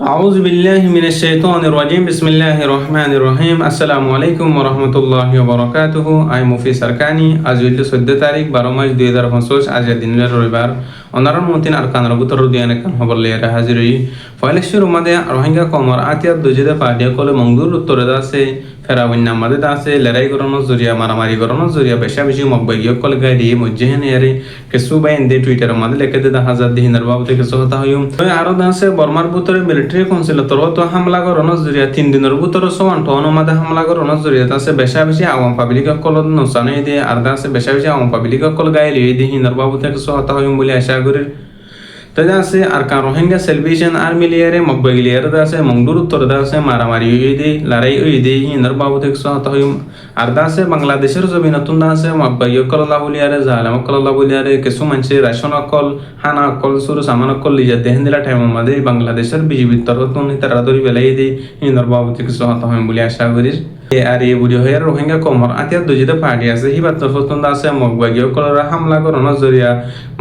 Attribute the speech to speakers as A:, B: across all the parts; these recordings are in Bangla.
A: أعوذ بالله من الشيطان الرجيم بسم الله الرحمن الرحيم السلام عليكم ورحمة الله وبركاته আমি মুফি সরকানি আজ হইল 14 তারিখ 12 মাস 2025 আজ দিনের রবিবার অনারন মতিন আরকানের ভিতর দিয়ানে কান খবর লিয়ে হাজির হই ফয়লেশ্বর উমাদে রোহিঙ্গা কমর আতিয়াত দুজিদে পাডিয়া কলে মংদুর উত্তরে দাসে ফেরাউন নামাদে দাসে লড়াই করানোর জরিয়া মারামারি করানোর জরিয়া বেশা বেশি মকবাইয় কল গাড়ি মুজেহেন ইয়ারে কেসু বাইন দে টুইটার মাদে লেখে দে 10,000 দিনের বাবতে কেসু হতা হইম তো আরো দাসে বর্মার ভিতরে মিলিটারি কাউন্সিল তো হামলা করানোর জরিয়া 3 দিনের ভিতরে সমান ঠন মাদে হামলা করানোর জরিয়া দাসে বেশা বেশি আওয়াম পাবলিক কল নসানে দে আর দাসে বেশা বেশি আওয়াম পাবলিক কল গাইলি দে হিনের বাবতে কেসু হতা হইম বলে আশা করি তাজা আছে আর কান রোহিঙ্গা সেলিব্রেশন আর্মি লিয়ারে মকবাই লিয়ারে দাসে মংদুর উত্তর দাসে মারামারি হই দে লড়াই হই দে হিনের বাবতে কেসু হতা হইম আর দাসে বাংলাদেশের জমিনতুন দাসে মকবাই কল্লাহ লিয়ারে জালাম কল্লাহ লিয়ারে কেসু মানছে রাশন কল হানা কল সুরু সামান কল লিজা দেহেন দিলা টাইম মাদে বাংলাদেশের বিজিবি তরতুন তারা ধরি বেলাই দে হিনের বাবতে কেসু হতা হইম বলে আশা করি আর এই বুড়ি হয়ে রোহিঙ্গা কমর আতিয়ার দুজিতে পার্টি আছে হিবার তরফতন আছে মকবাগীয় কলরা হামলা করানোর জরিয়া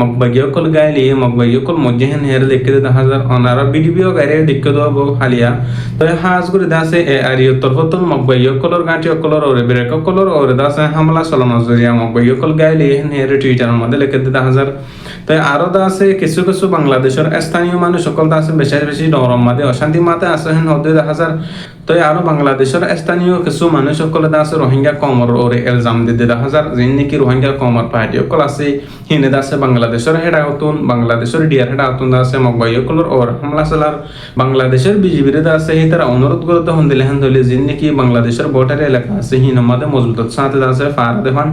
A: মকবাগীয় কল গাইলি মকবাগীয় কল মধ্যহেন হের দেখে 10,000 অনারা বিডিবিও গাড়ি দেখে দেবো হালিয়া তো হাজ করে দাসে আর এই তরফতন মকবাগীয় কলর গাঁটি কলর ওরে ব্রেক কলর ওরে দাসে হামলা চালানোর জরিয়া মকবাগীয় কল গাইলি হের টুইটারের মধ্যে লিখে 10,000 তো আরো দাসে কিছু কিছু বাংলাদেশের স্থানীয় মানুষ সকল দাসে বেশি বেশি নরম মাদে অশান্তি মাতে আছে হেন হতে 10,000 তো আরো বাংলাদেশের স্থানীয় কিছু মানুষ সকলে দাসে রোহিঙ্গা কমর ওরে এলজাম দিতে 10,000 যিনি নাকি রোহিঙ্গা কমর পার্টি সকল আছে হিনে দাসে বাংলাদেশের হেডা হতুন বাংলাদেশের ডিয়ার হেডা হতুন দাসে মকবাই সকলের ওর হামলা চালার বাংলাদেশের বিজিবির দাসে হি তারা অনুরোধ করতে হন দিলে হেন ধরলে যিনি নাকি বাংলাদেশের বর্ডার এলাকা আছে হিন মাদে মজবুত সাথে দাসে ফার দেখান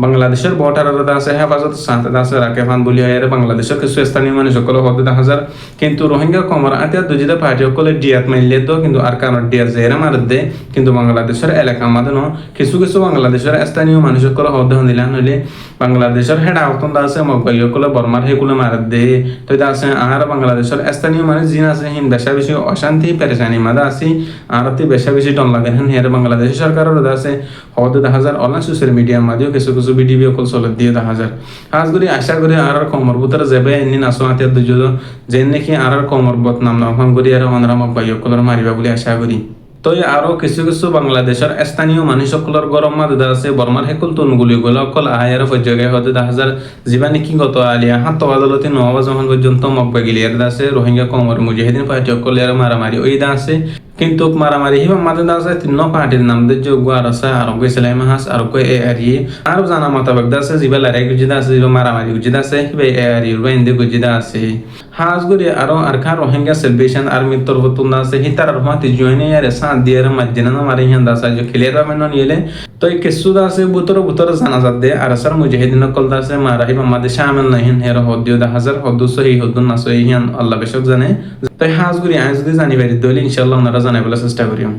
A: বাংলাদেশের বর্ডারের দাসে হেফাজত সাথে দাসে রাকে ফান বলি হয় বাংলাদেশের কিছু স্থানীয় মানুষ সকলে হতে 10,000 কিন্তু রোহিঙ্গা কমর আতিয়া দুজিদা পার্টি সকলে ডিয়াত মাইলে তো কিন্তু আর কারণ ডিয়ার জেরা মার দে কিন্তু বাংলাদেশের এলাকা মাদে কিছু কিছু বাংলাদেশের স্থানীয় মানুষ সকলে হতে হন দিলে হলে বাংলাদেশের হেডা হতন দাসে মকবাই সকলে বর্মার হেকুলে মার দে তো দাসে আর বাংলাদেশের স্থানীয় মানুষ জিন আছে হিন বেশা বেশি অশান্তি পেরেশানি মাদা আসি আর তি বেশা বেশি টন লাগে হেন হের বাংলাদেশ সরকারের দাসে হতে 10,000 অনলাইন সোশ্যাল মিডিয়া মাধ্যমে কিছু কিছু ভিডিও কল চলে দিয়ে 10,000 আজ করি আশা করি আর কমর ভিতরে যাবে এমনি নাচো হাতে দুজো যে নাকি আর কমর বদনাম নাম করি আর অনরা মকবাই সকলের মারিবা বলে আশা করি তো আরো কিছু কিছু বাংলাদেশের স্থানীয় মানুষ সকলের গরম মাদা আছে বর্মার হেকুল তুনগুলি গুলো অকল আয়ের পর্যায়ে হতে 10,000 জীবা নাকি গত আলিয়া হাত আদালতে 9 বাজে পর্যন্ত মকবাই গিলিয়ার দাসে রোহিঙ্গা কমর মুজাহিদিন পার্টি সকলের মারামারি ওই দাসে কিন্তু মারামারি হিবা মাদে দাসে তিন পার্টির নাম দে যোগ আর আছে আর কই সালাম হাস আর কই এ আর ই আর জানা মোতাবেক দাসে জিবা লড়াই গুজিদা আছে জিবা মারামারি গুজিদা আছে হিবা এ আর ই রুবাইন্দে গুজিদা আছে হাজ গুরি আরো আর খা রোহিঙ্গা সেলিব্রেশন আর্মি তরফতুন দাসে হিতার রহমত জয়েনে আর সান দিয়ার মজ্জনা মারি হিন দাসা যে খেলেরা মেন নিলে তো কিছু দাসে বুতর জানাজাত দে আর সার মুজাহিদিন কল দাসে মারা হিবা মাদে শামিল নাহিন হের হদিও 10,000 হদু সহি হদুন না সহি হিন আল্লাহ বেশক জানে তো হাজ গুরি আজ যদি জানি বাড়ি দলি ইনশাআল্লাহ ওনারা জানাই বলে চেষ্টা করিম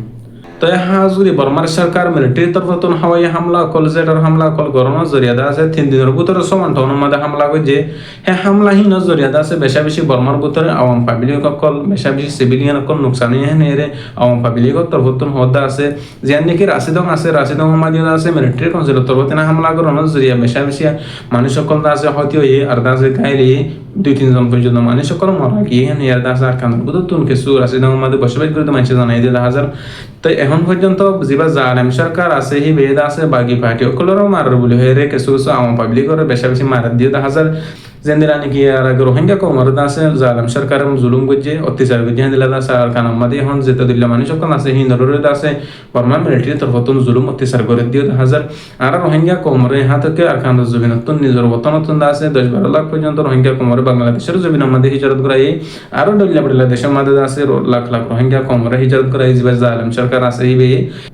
A: তো হাজগুড়ি বর্মার সরকার মিলিটারি তরফতন হাওয়াই হামলা কল জেটার হামলা কল গরমের জরিয়াদা আছে 3 দিনের ভিতরে সমান ঠনের মধ্যে হামলা করছে হ্যাঁ হামলা হীন জরিয়াদা আছে বেশা বেশি বর্মার ভিতরে আওয়াম পাবলিক কল বেশা বেশি সিভিলিয়ান কল নুকসানি হেনে আওয়াম পাবলিক তরফতন হদা আছে যে নাকি রাশিদং আছে রাশিদং মাদিও আছে মিলিটারি কাউন্সিল তরফতন হামলা করানোর জরিয়া বেশা বেশি মানুষ সকল আছে হয়তো আর দাসে গাইলি 2-3 জন পর্যন্ত মানুষ সকল মরা গিয়ে হেনে আর দাস আর কান বুধ তুন কিছু রাশিদং মাদে বসবাস করতে মানুষ জানাই দিয়ে 10,000 তো এখন পর্যন্ত জিবা জালেম সরকার আছে হি বেদ আছে বাকি পার্টি সকলেরও মারার বলে হয়ে রে কিছু কিছু আওয়াম পাবলিক করে বেশা বেশি মারার দিয়ে 10,000 জেন্দিরা নাকি আর আগে রোহিঙ্গা কমর আছে জালেম সরকারের জুলুম করছে অত্যাচার করছে দিলা দাস আর কানাম মাদে এখন যেতে দিল্লা মানুষ সকল আছে হিন্দুরে আছে বর্মা মিলিটারি তরফতন জুলুম অত্যাচার করে দিয়ে 10,000 আর রোহিঙ্গা কমরে হাতকে আর কান্দ জমিনতন নিজের বতনতন আছে 10-12 লাখ পর্যন্ত রোহিঙ্গা কমরে বাংলাদেশের জমিনের মধ্যে হিজরত করাই আরো ডল্লা পড়লা দেশের মধ্যে আছে লাখ লাখ রোহিঙ্গা কমরে হিজরত করাই জিবা জালেম সরকার আছে হিবে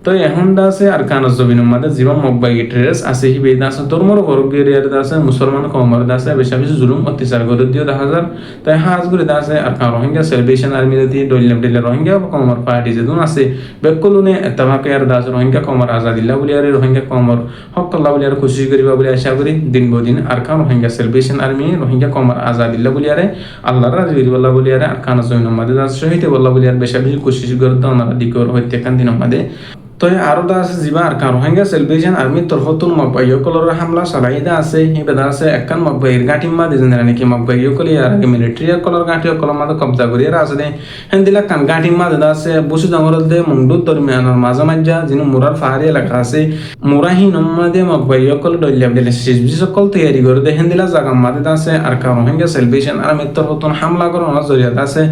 A: তো এখন আছে আর কান্দ জমিনের মধ্যে জীবন মকবাই ট্রেস আছে হিবে আছে ধর্মর বর্গের আছে মুসলমান কমর আছে বেশি জুলুম অত্যাচার করে দিও 10,000 তাই হাজ করে দাসে আর রোহিঙ্গা সেলিব্রেশন আর্মি দিয়ে ডইলাম ডিলে রোহিঙ্গা কমর পার্টি যে দুন আছে বেকলুনে এতভাকে আর দাস রোহিঙ্গা কমর আজাদিল্লাহ বলি আর রোহিঙ্গা কমর হক আল্লাহ বলি আর খুশি করিবা বলি আশা করি দিন বদিন আর রোহিঙ্গা সেলিব্রেশন আর্মি রোহিঙ্গা কমর আজাদিল্লাহ বলি আর আল্লাহর রাজি বল্লাহ বলি আর কানা জৈন মাদে দাস শহীদ বল্লাহ বলি আর বেশি বেশি খুশি করে দাও না দিকর হইতে কান দিন মাদে তো আরো দা আছে জিবা আর কার রোহিঙ্গা সেলিব্রেশন আর্মির তরফতুন মকবাই কলর হামলা চালাইদা আছে হিবেদা আছে একখান মকবাইয়ের গাঁটির মাঝে যেন নাকি মকবাই কলি আর আগে মিলিটারি কলর গাঁটি কলর মাঝে কবজা করিয়ে আছে দে হেন দিলা কান গাঁটির মাঝে আছে বসু ডাঙর দে মুন্ডুর দরমিয়ানোর মাঝে মাঝা যিনি মুরার পাহাড়ি এলাকা আছে মুরাহীন মাঝে মকবাই কল ডলিয়া দিলে শেষ সকল তৈরি করে দে হেন দিলা জায়গা মাঝে আছে আর কার রোহিঙ্গা সেলিব্রেশন আর্মির তরফতুন হামলা করানোর জরিয়াতে আছে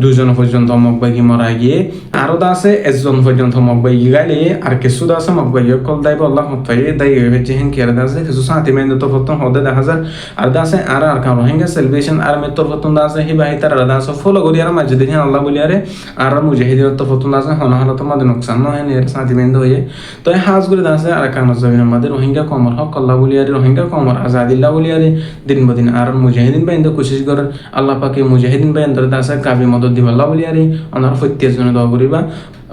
A: 2 জন পর্যন্ত মকবাই মারা গিয়ে আরো দা আছে 1 জন পর্যন্ত মকবাই গাইলে আর কিছু আছে মকবাই কল দাইব আল্লাহ মতফাই দাই হয়েছে হেন কি আর আছে কিছু সাথে মেন তরফতুন হদে দেখা যায় আর দা আছে আর কার রোহিঙ্গা সেলিব্রেশন আর্মির তরফতুন দা আছে হিবাহি তার দা আছে ফলো করি আর মাঝে দেখেন আল্লাহ বলি আরে আর মুজাহিদের তরফতুন আছে হনহনত মাঝে নোকসান নয় এর সাথে মেন হয়ে তো হাজ করে দা আছে আর কার জমিনের মধ্যে রোহিঙ্গা কমর হক আল্লাহ বলি আরে রোহিঙ্গা কমর আজাদিল্লাহ বলি আরে দিন বদিন আর মুজাহিদিন বাইন্দা কোশিশ করে আল্লাহ পাকে মুজাহিদিন বাইন্দা দা আছে কাবি মদদ দিব আল্লাহ বলি আরে অনার ফত্যের জন্য দোয়া করিবা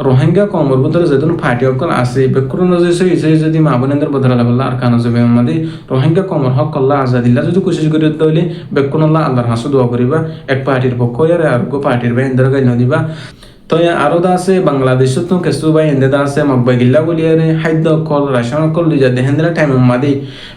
A: রোহিঙ্গা কমর ভিতরে যেদিন ফাটি অকল আছে বেকুরন যদি মা বোনেদের বদলা লাগলা আর কানা যাবে আমাদের রোহিঙ্গা কমর হক আল্লাহ আজাদিল্লাহ যদি কোশিশ করে দইলে বেকুন আল্লাহ আল্লাহর হাসু দোয়া করিবা এক পার্টির পক্ষ আর গো পার্টির বাইন্দা গাইল দিবা তো আরো দা আছে বাংলাদেশত কিছু বাই এন্দে দা আছে মকবাই গিল্লা বলিয়ারে খাদ্য কল রাশন কল লিজা দেখেন দিলা টাইম মাদি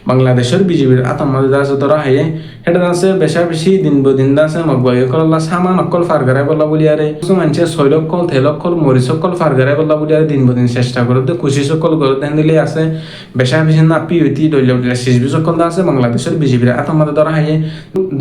A: বাংলাদেশের বিজেপির আতাম মাদি দা আছে তোরা হাইয়ে এটা দা আছে বেশা বেশি দিন বদিন দা আছে মকবাই কল্লা সামান অকল ফারগারাই বলা বলিয়ারে কিছু মানুষে 6 লক্ষ কল 3 লক্ষ কল মরিচ কল ফারগারাই বলা বলিয়ারে দিন বদিন চেষ্টা করতে কোশিশ কল করে দেন দিলে আছে বেশা বেশি না পিউতি দইলে বলিয়া শেষ বিশ কল দা আছে বাংলাদেশের বিজেপির আতাম মাদি ধরা হাইয়ে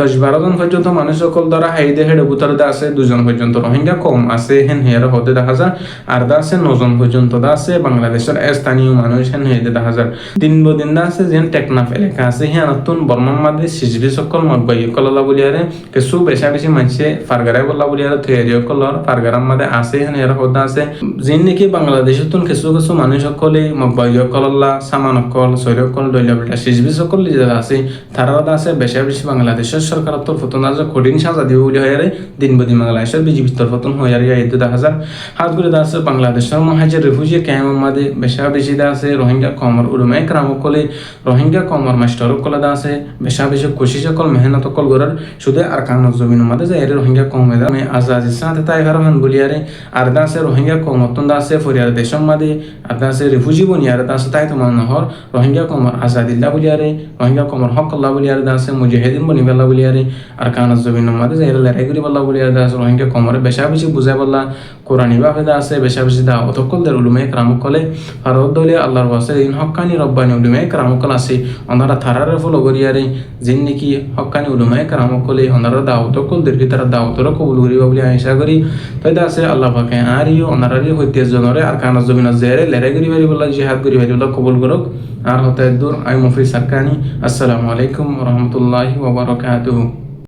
A: 10-12 জন পর্যন্ত মানুষ কল ধরা হাই দে হেড বুতর দা আছে 2 জন পর্যন্ত রোহিঙ্গা কম আছে হেন হেয়ার হতে দেখা যায় আর দা আছে 9 জন পর্যন্ত দা আছে বাংলাদেশের স্থানীয় মানুষ হেন হেদে দেখা যায় দিন বদিন দা আছে যেন টেকনাফ এলাকা আছে হ্যাঁ নতুন বর্মান মাঝে সিজবি সকল মকবাই কললা বলিয়ারে কিছু বেশা বেশি মানুষে ফারগারাই বলা বলিয়ারে তৈরি কলর ফারগারাম মাঝে আছে হেন হেয়ার হতে আছে যেন নাকি বাংলাদেশের তুন কিছু কিছু মানুষ সকলে মকবাই কলল্লা সামান কল সৈরক কল দইলা বেটা সিজবি সকল যারা আছে তারা আছে বেশা বেশি বাংলাদেশের সরকার তরফতুন আজ কঠিন সাজা দিবে বলে হয় দিন বদিন বাংলাদেশের বিজেপি তরফতুন হয়ে এই দেখা যায় হাজগুড়ি দা আছে বাংলাদেশের মহাজের রিফিউজি ক্যাম্প মাঝে বেশা বেশি দা আছে রোহিঙ্গা কমর উড়ুমাই ক্রাম কলে রোহিঙ্গা কমর মাস্টার কলে দা আছে বেশা বেশি কোশিশ কল মেহনত কল গরার শুধু আর কানো জমিন মাঝে যায় রোহিঙ্গা কমে দা আজাদ সাথে তাই হারমান বলিয়ারে আর দা আছে রোহিঙ্গা কমতন দা আছে ফরিয়ার দেশম মাঝে আর দা আছে রিফিউজি বনিয়ার দা আছে তাই তোমার নহর রোহিঙ্গা কমর আজাদিল্লাহ বলিয়ারে রোহিঙ্গা কমর হক আল্লাহ বলিয়ারে দা আছে মুজাহিদিন বনি বেলা বলিয়ারে আর কানো জমিন মাঝে যায় লড়াই করি বলা বলিয়ারে দা আছে রোহিঙ্গা কমরে বেশা বেশি বুঝাই বলা কোরআনি বাফেদা আছে বেশা বেশি দা অতকলদের উলুমায়ে কেরামকলে ফারদ দলে আল্লাহর ওয়াসে ইন হক্কানি রব্বানি উলুমায়ে কেরামকল আছে ওনারা থারারে ফলো করিয়ারে যিন নাকি হক্কানি উলুমায়ে কেরামকলে ওনারা দাওতকলদের কি তারা দাওতর কবুল করিবা বলে আশা করি তাই দা আছে আল্লাহ পাকে আরিও ওনারারি হইতে জনরে আর কানা জমিনা জেরে লড়াই করি বারি বলা জিহাদ করি বারি বলা কবুল করুক আর হতে দূর আই মুফি সারকানি আসসালামু আলাইকুম ওয়া রাহমাতুল্লাহি ওয়া বারাকাতুহু।